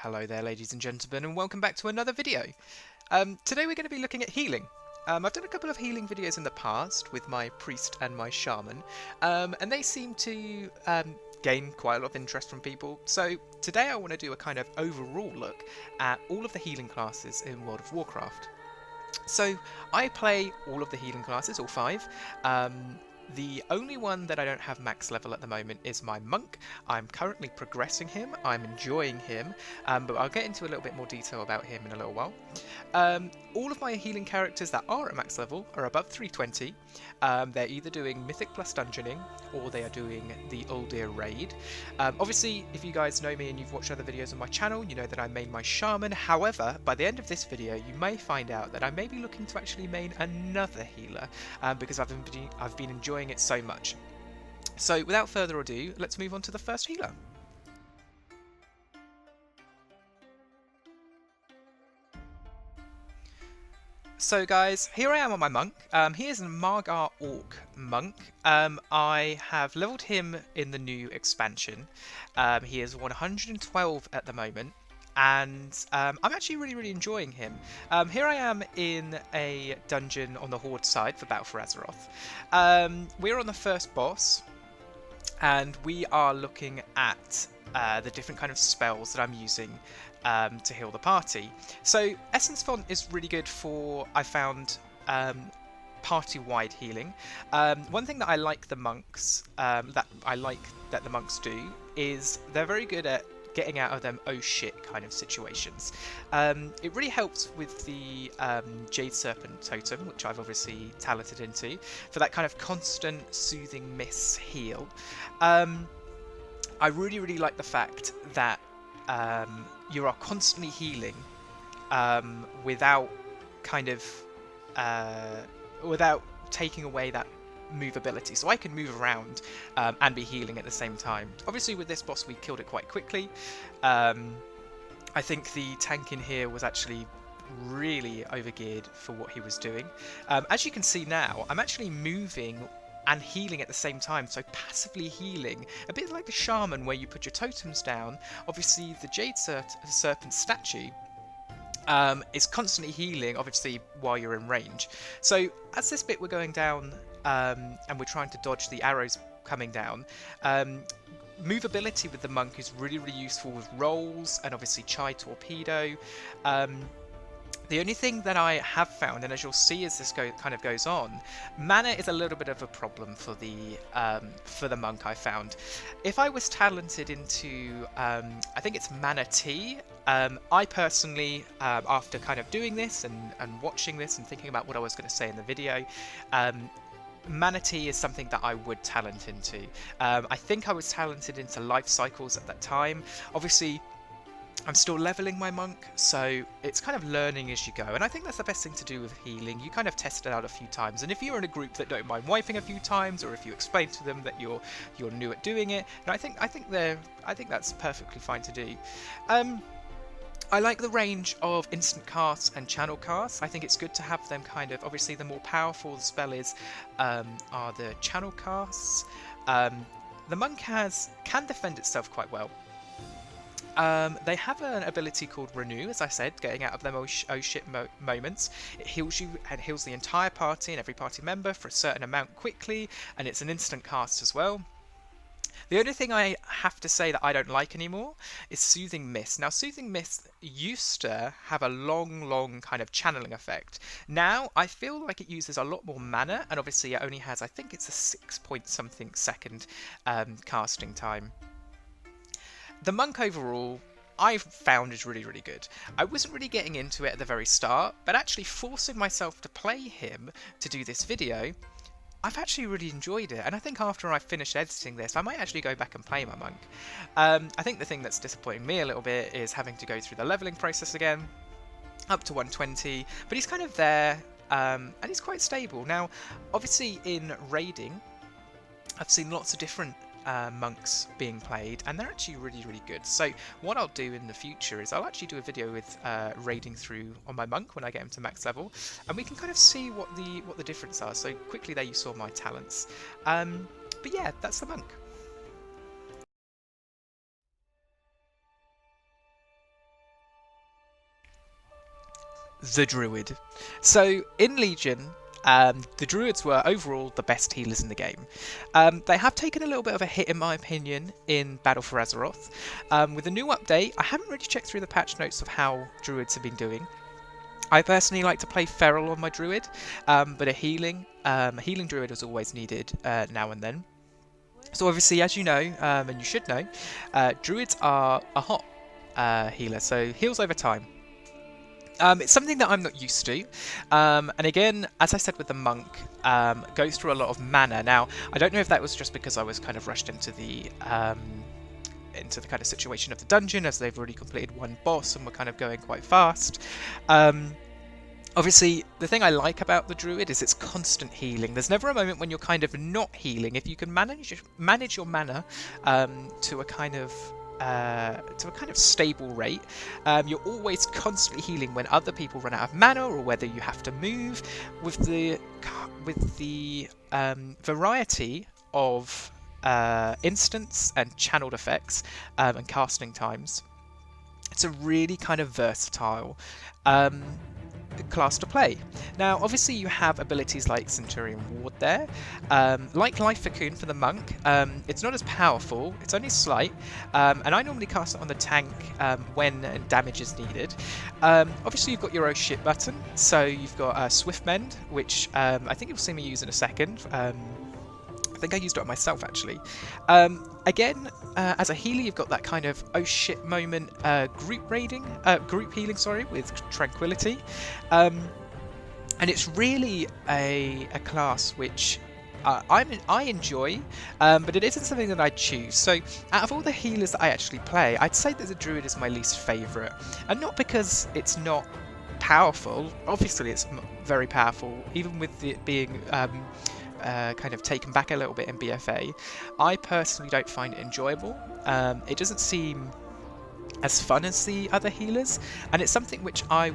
Hello there ladies and gentlemen, and welcome back to another video. Today we're going to be looking at healing. I've done a couple of healing videos in the past with my priest and my shaman, and they seem to gain quite a lot of interest from people. So today I want to do a kind of overall look at all of the healing classes in World of Warcraft. So I play all of the healing classes, all 5. The only one that I don't have max level at the moment is my monk. I'm currently progressing him, I'm enjoying him, but I'll get into a little bit more detail about him in a little while. All of my healing characters that are at max level are above 320. They're either doing Mythic plus Dungeoning, or they are doing the Uldir Raid. Obviously, if you guys know me and you've watched other videos on my channel, you know that I main my Shaman. However, by the end of this video, you may find out that I may be looking to actually main another healer, because I've been enjoying it so much. So without further ado, let's move on to the first healer. So guys, here I am on my monk. He is a Margar Orc monk. I have leveled him in the new expansion. He is 112 at the moment. And I'm actually really enjoying him. Here I am in a dungeon on the Horde side for Battle for Azeroth. We're on the first boss, and we are looking at the different kind of spells that I'm using to heal the party. So Essence Font is really good for, I found, party-wide healing. One thing that I like the monks, that the monks do, is they're very good at getting out of them oh shit kind of situations. It really helps with the Jade Serpent Totem, which I've obviously talented into, for that kind of constant soothing miss heal. I really like the fact that you are constantly healing without kind of without taking away that movability, so I can move around and be healing at the same time. Obviously with this boss we killed it quite quickly. I think the tank in here was actually really overgeared for what he was doing. As you can see now, I'm actually moving and healing at the same time, so passively healing, a bit like the Shaman where you put your totems down. Obviously the Jade Serpent statue is constantly healing, obviously, while you're in range. So as this bit we're going down and we're trying to dodge the arrows coming down, movability with the monk is really useful with rolls and obviously Chai Torpedo. The only thing that I have found, and as you'll see as this kind of goes on, mana is a little bit of a problem for the monk, I found. If I was talented into, I think it's Mana Tea, I personally, after kind of doing this and watching this and thinking about what I was going to say in the video, Mana Tea is something that I would talent into. I think I was talented into life cycles at that time. Obviously, I'm still leveling my monk, so it's kind of learning as you go, and I think that's the best thing to do with healing. You kind of test it out a few times, and if you're in a group that don't mind wiping a few times, or if you explain to them that you're new at doing it, and I think that's perfectly fine to do. I like the range of instant casts and channel casts. I think it's good to have them kind of, obviously the more powerful the spell is, are the channel casts. The monk can defend itself quite well. They have an ability called Renew, as I said, getting out of them oh shit moments. It heals you and heals the entire party and every party member for a certain amount quickly, and it's an instant cast as well. The only thing I have to say that I don't like anymore is Soothing Mist. Now, Soothing Mist used to have a long kind of channeling effect. Now, I feel like it uses a lot more mana, and obviously it only has, I think it's a 6-point-something second casting time. The monk overall, I've found is really good. I wasn't really getting into it at the very start, but actually forcing myself to play him to do this video, I've actually really enjoyed it, and I think after I finish editing this, I might actually go back and play my monk. I think the thing that's disappointing me a little bit is having to go through the leveling process again, up to 120, but he's kind of there, and he's quite stable. Now, obviously in raiding, I've seen lots of different monks being played, and they're actually really good. So what I'll do in the future is I'll actually do a video with raiding through on my monk when I get him to max level, and we can kind of see what the difference are. So quickly there you saw my talents, but yeah, that's the monk. the Druid. So in Legion, the Druids were overall the best healers in the game. They have taken a little bit of a hit, in my opinion, in Battle for Azeroth. With the new update, I haven't really checked through the patch notes of how Druids have been doing. I personally like to play Feral on my Druid, but a healing Druid is always needed now and then. So obviously, as you know, and you should know, Druids are a hot healer, so heals over time. It's something that I'm not used to, and again, as I said with the monk, goes through a lot of mana. Now, I don't know if that was just because I was kind of rushed into the kind of situation of the dungeon, as they've already completed one boss and we're kind of going quite fast. Obviously, the thing I like about the Druid is its constant healing. There's never a moment when you're kind of not healing. If you can manage your mana to a kind of stable rate, you're always constantly healing when other people run out of mana or whether you have to move. With the variety of instants and channeled effects and casting times, it's a really kind of versatile class to play. Now, obviously, you have abilities like Centurion Ward there. Like Life Cocoon for the monk, it's not as powerful, it's only slight, and I normally cast it on the tank when damage is needed. Obviously, you've got your oh shit button, so you've got Swift Mend, which I think you'll see me use in a second. I think I used it on myself, actually. Again, as a healer, you've got that kind of oh shit moment group healing, sorry, with Tranquility. And it's really a class which I enjoy, but it isn't something that I choose. So out of all the healers that I actually play, I'd say that the Druid is my least favourite. And not because it's not powerful. Obviously, it's very powerful, even with it being kind of taken back a little bit in BFA. I personally don't find it enjoyable. It doesn't seem as fun as the other healers, and it's something which I'd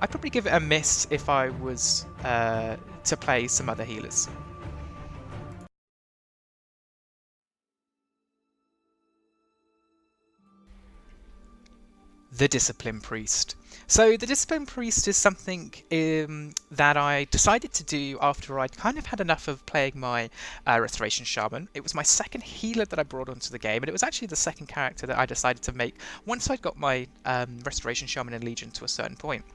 probably give it a miss if I was to play some other healers. The Discipline Priest. So the Discipline Priest is something that I decided to do after I'd kind of had enough of playing my Restoration Shaman. It was my second healer that I brought onto the game, and it was actually the second character that I decided to make once I'd got my Restoration Shaman in Legion to a certain point.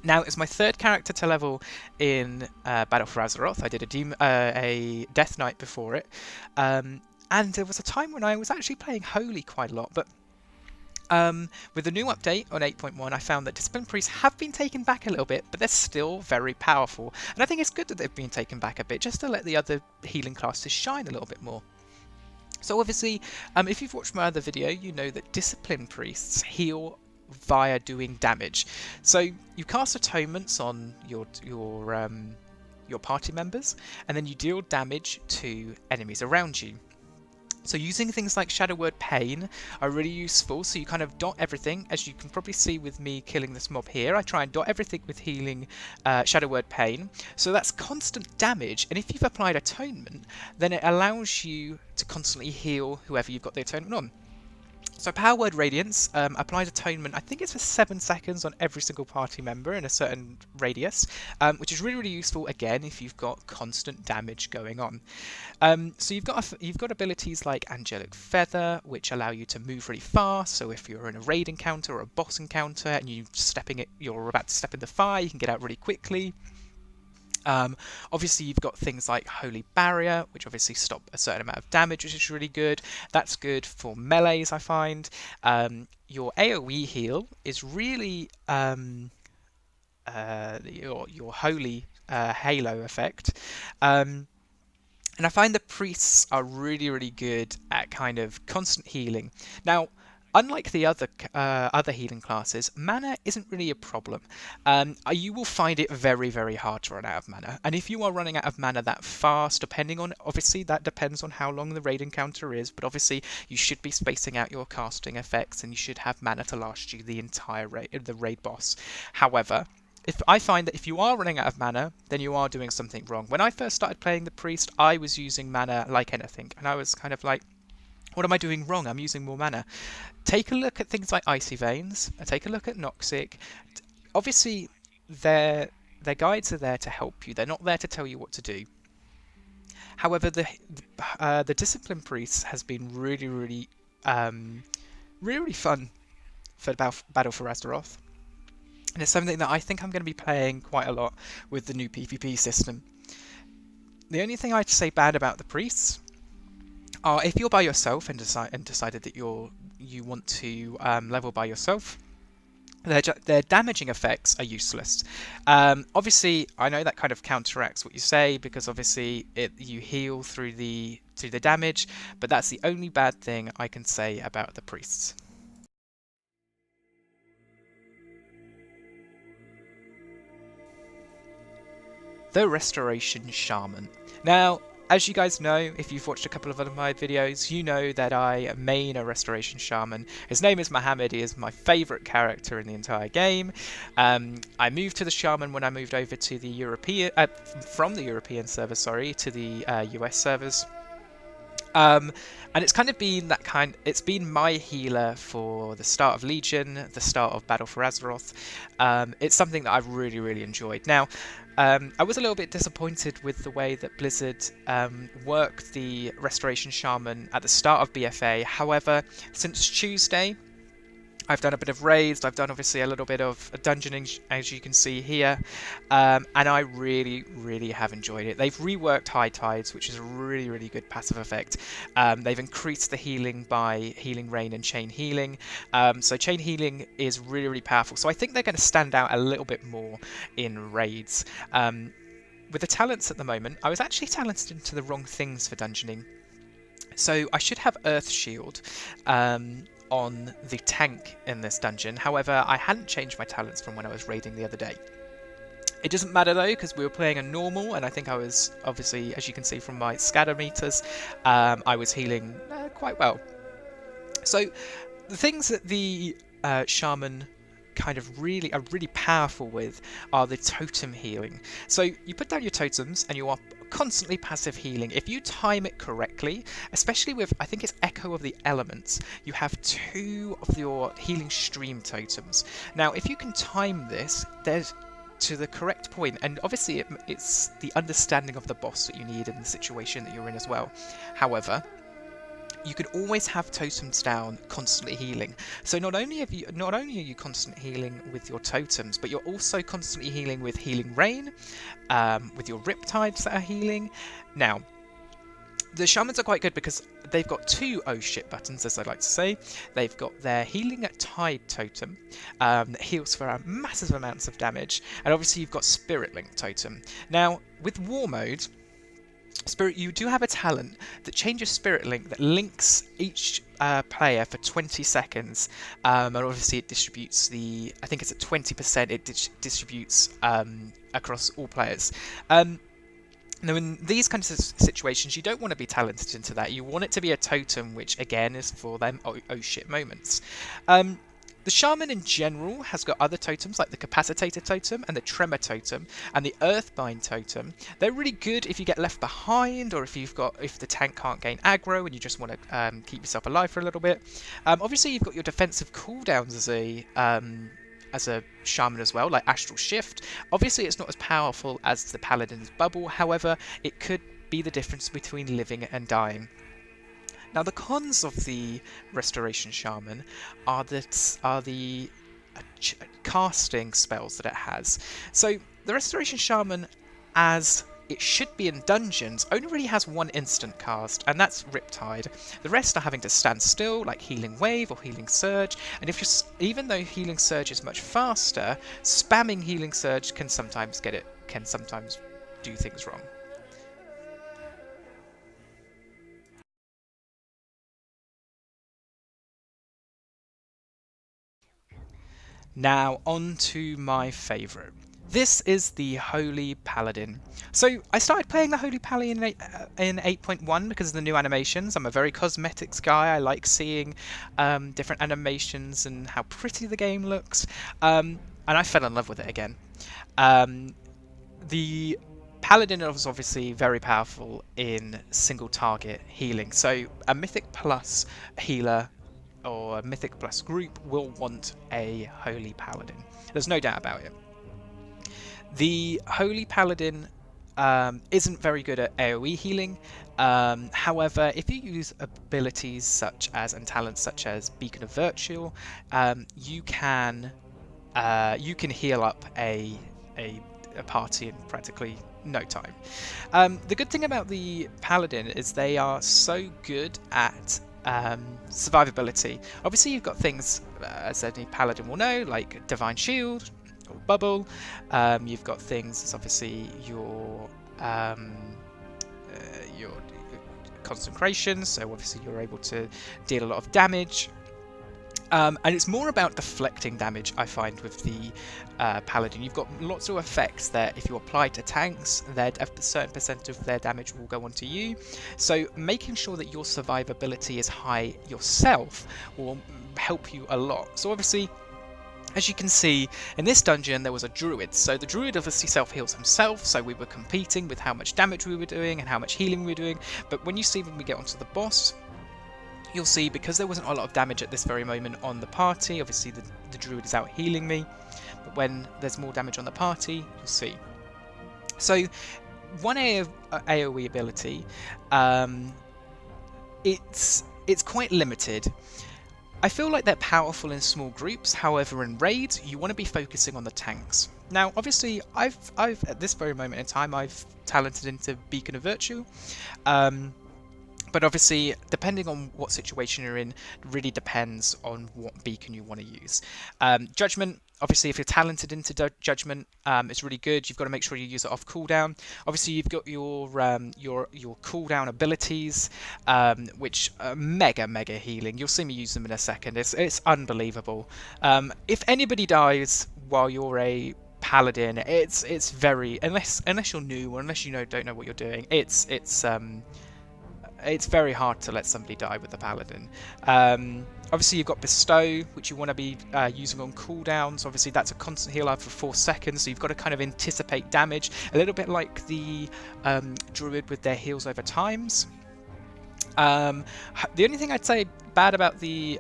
Now, it's my third character to level in Battle for Azeroth. I did a Death Knight before it, and there was a time when I was actually playing Holy quite a lot, but with the new update on 8.1, I found that Discipline Priests have been taken back a little bit, but they're still very powerful. And I think it's good that they've been taken back a bit, just to let the other healing classes shine a little bit more. So obviously, if you've watched my other video, you know that Discipline Priests heal via doing damage. So you cast atonements on your party members, and then you deal damage to enemies around you. So using things like Shadow Word Pain are really useful, so you kind of dot everything. As you can probably see with me killing this mob here, I try and dot everything with healing Shadow Word Pain. So that's constant damage, and if you've applied Atonement, then it allows you to constantly heal whoever you've got the Atonement on. So Power Word Radiance applies Atonement, I think it's for 7 seconds on every single party member in a certain radius, which is really, really useful, again, if you've got constant damage going on. So you've got abilities like Angelic Feather, which allow you to move really fast, so if you're in a raid encounter or a boss encounter and you're about to step in the fire, you can get out really quickly. Obviously, you've got things like Holy Barrier, which obviously stop a certain amount of damage, which is really good. That's good for melees, I find. Your AoE heal is really your Holy Halo effect. And I find the priests are really, really good at kind of constant healing. Now, unlike the other healing classes, mana isn't really a problem. You will find it very, very hard to run out of mana. And if you are running out of mana that fast, obviously that depends on how long the raid encounter is, but obviously you should be spacing out your casting effects and you should have mana to last you the entire raid boss. However, I find that if you are running out of mana, then you are doing something wrong. When I first started playing the priest, I was using mana like anything, and I was kind of like, what am I doing wrong? I'm using more mana. Take a look at things like Icy Veins, take a look at Noxic, obviously their guides are there to help you. They're not there to tell you what to do. However, the Discipline Priest has been really fun for Battle for Azeroth. And it's something that I think I'm going to be playing quite a lot with the new PvP system. The only thing I'd say bad about the priests are if you're by yourself and decided that you want to level by yourself, their damaging effects are useless. Obviously, I know that kind of counteracts what you say, because obviously you heal through the damage, but that's the only bad thing I can say about the priests. The Restoration Shaman. Now, as you guys know, if you've watched a couple of other my videos, you know that I main a Restoration Shaman. His name is Mohammed. He is my favourite character in the entire game. I moved to the Shaman when I moved over to the from the European server, to the US servers. And it's kind of been it's been my healer for the start of Legion, the start of Battle for Azeroth. It's something that I've really enjoyed. Now, I was a little bit disappointed with the way that Blizzard worked the Restoration Shaman at the start of BFA. However, since Tuesday, I've done a bit of raids, I've done obviously a little bit of dungeoning, as you can see here, and I really have enjoyed it. They've reworked High Tides, which is a really good passive effect. They've increased the healing by Healing Rain and Chain Healing, so Chain Healing is really powerful, so I think they're going to stand out a little bit more in raids. With the talents at the moment, I was actually talented into the wrong things for dungeoning. So I should have Earth Shield on the tank in this dungeon. However, I hadn't changed my talents from when I was raiding the other day. It doesn't matter though, because we were playing a normal, and I think I was, obviously, as you can see from my scatter meters, I was healing quite well. So the things that the Shaman kind of are really powerful with are the totem healing. So you put down your totems and you are constantly passive healing. If you time it correctly, especially with, I think it's Echo of the Elements, you have 2 of your healing stream totems. Now, if you can time this, there's to the correct point, and obviously it's the understanding of the boss that you need in the situation that you're in as well. However, you can always have totems down, constantly healing. So not only are you constantly healing with your totems, but you're also constantly healing with Healing Rain, with your Riptides that are healing. Now, the Shamans are quite good because they've got 2 oh shit buttons, as I like to say. They've got their Healing at Tide totem, that heals for massive amounts of damage, and obviously you've got Spirit Link totem. Now, with War Mode, you do have a talent that changes Spirit Link that links each player for 20 seconds, and obviously it distributes I think it's at 20%, it distributes across all players. Now, in these kinds of situations, you don't want to be talented into that. You want it to be a totem, which again is for them oh shit moments. The Shaman in general has got other totems like the Capacitator totem and the Tremor totem and the Earthbind totem. They're really good if you get left behind, or if the tank can't gain aggro and you just want to keep yourself alive for a little bit. Obviously, you've got your defensive cooldowns as a Shaman as well, like Astral Shift. Obviously, it's not as powerful as the Paladin's Bubble. However, it could be the difference between living and dying. Now, the cons of the Restoration Shaman are the casting spells that it has. So, the Restoration Shaman, as it should be in dungeons, only really has 1 instant cast, and that's Riptide. The rest are having to stand still, like Healing Wave or Healing Surge, and even though Healing Surge is much faster, spamming Healing Surge can sometimes do things wrong. Now, on to my favourite. This is the Holy Paladin. So, I started playing the Holy Paladin in 8.1 because of the new animations. I'm a very cosmetics guy. I like seeing different animations and how pretty the game looks. And I fell in love with it again. The Paladin is obviously very powerful in single target healing. So, a Mythic Plus healer or a Mythic Plus group will want a Holy Paladin. There's no doubt about it. The Holy Paladin isn't very good at AoE healing. However, if you use abilities such as and talents such as Beacon of Virtue, you can heal up a party in practically no time. The good thing about the Paladin is they are so good at survivability. Obviously, you've got things, as any Paladin will know, like Divine Shield or Bubble. You've got things as obviously your Consecration, so obviously you're able to deal a lot of damage. And it's more about deflecting damage, I find, with the Paladin. You've got lots of effects that if you apply to tanks, that a certain percent of their damage will go onto you. So making sure that your survivability is high yourself will help you a lot. So obviously, as you can see, in this dungeon there was a Druid. So the Druid obviously self-heals himself, so we were competing with how much damage we were doing and how much healing we were doing. But when you see when we get onto the boss, you'll see, because there wasn't a lot of damage at this very moment on the party, obviously the Druid is out healing me, but when there's more damage on the party, you'll see. So, one AoE ability, it's quite limited. I feel like they're powerful in small groups, however in raids, you want to be focusing on the tanks. Now, obviously, I've at this very moment in time, I've talented into Beacon of Virtue, but obviously, depending on what situation you're in, really depends on what beacon you want to use. Judgment, obviously, if you're talented into Judgment, it's really good. You've got to make sure you use it off cooldown. Obviously, you've got your cooldown abilities, which are mega healing. You'll see me use them in a second. It's unbelievable. If anybody dies while you're a Paladin, it's very, unless you're new or unless you don't know what you're doing, it's very hard to let somebody die with the Paladin. Obviously, you've got Bestow, which you want to be using on cooldowns. Obviously, that's a constant heal out for 4 seconds, so you've got to kind of anticipate damage, a little bit like the Druid with their heals over times. The only thing I'd say bad about the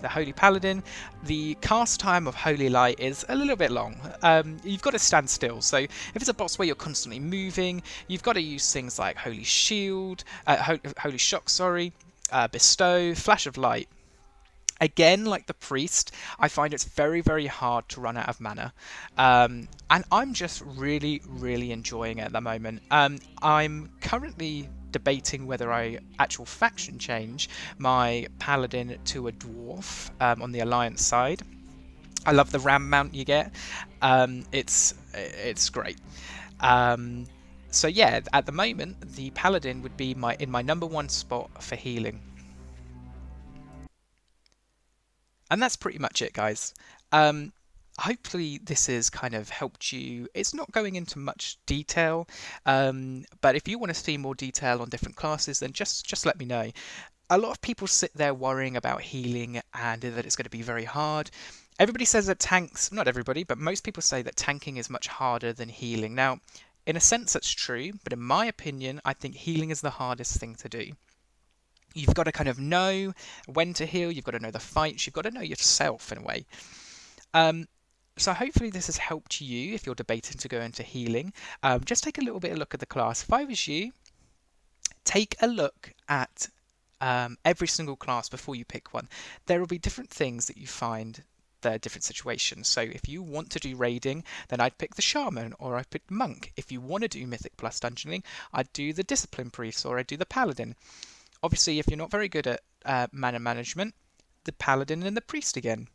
Holy Paladin, the cast time of Holy Light is a little bit long. You've got to stand still, so if it's a boss where you're constantly moving, you've got to use things like Holy Shield, Holy Shock, Bestow, Flash of Light. Again, like the Priest, I find it's very hard to run out of mana. And I'm just really enjoying it at the moment. I'm currently debating whether I actual faction change my Paladin to a Dwarf on the Alliance side. I love the ram mount you get. It's great. So yeah, at the moment, the Paladin would be in my #1 spot for healing. And that's pretty much it, guys. Hopefully this has kind of helped you. It's not going into much detail, but if you want to see more detail on different classes, then just let me know. A lot of people sit there worrying about healing and that it's going to be very hard. Everybody says that tanks, not everybody, but most people say that tanking is much harder than healing. Now, in a sense that's true, but in my opinion, I think healing is the hardest thing to do. You've got to kind of know when to heal, you've got to know the fights, you've got to know yourself in a way. So hopefully this has helped you if you're debating to go into healing. Just take a little bit of a look at the class. If I was you, take a look at every single class before you pick one. There will be different things that you find that are different situations. So if you want to do raiding, then I'd pick the Shaman or I'd pick Monk. If you want to do Mythic Plus dungeoning, I'd do the Discipline Priest or I'd do the Paladin. Obviously, if you're not very good at mana management, the Paladin and the Priest again.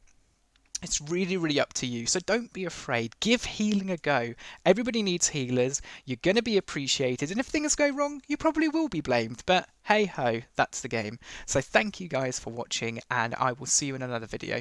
It's really up to you, so don't be afraid. Give healing a go. Everybody needs healers. You're going to be appreciated, and if things go wrong, you probably will be blamed, but hey ho, that's the game. So thank you guys for watching, and I will see you in another video.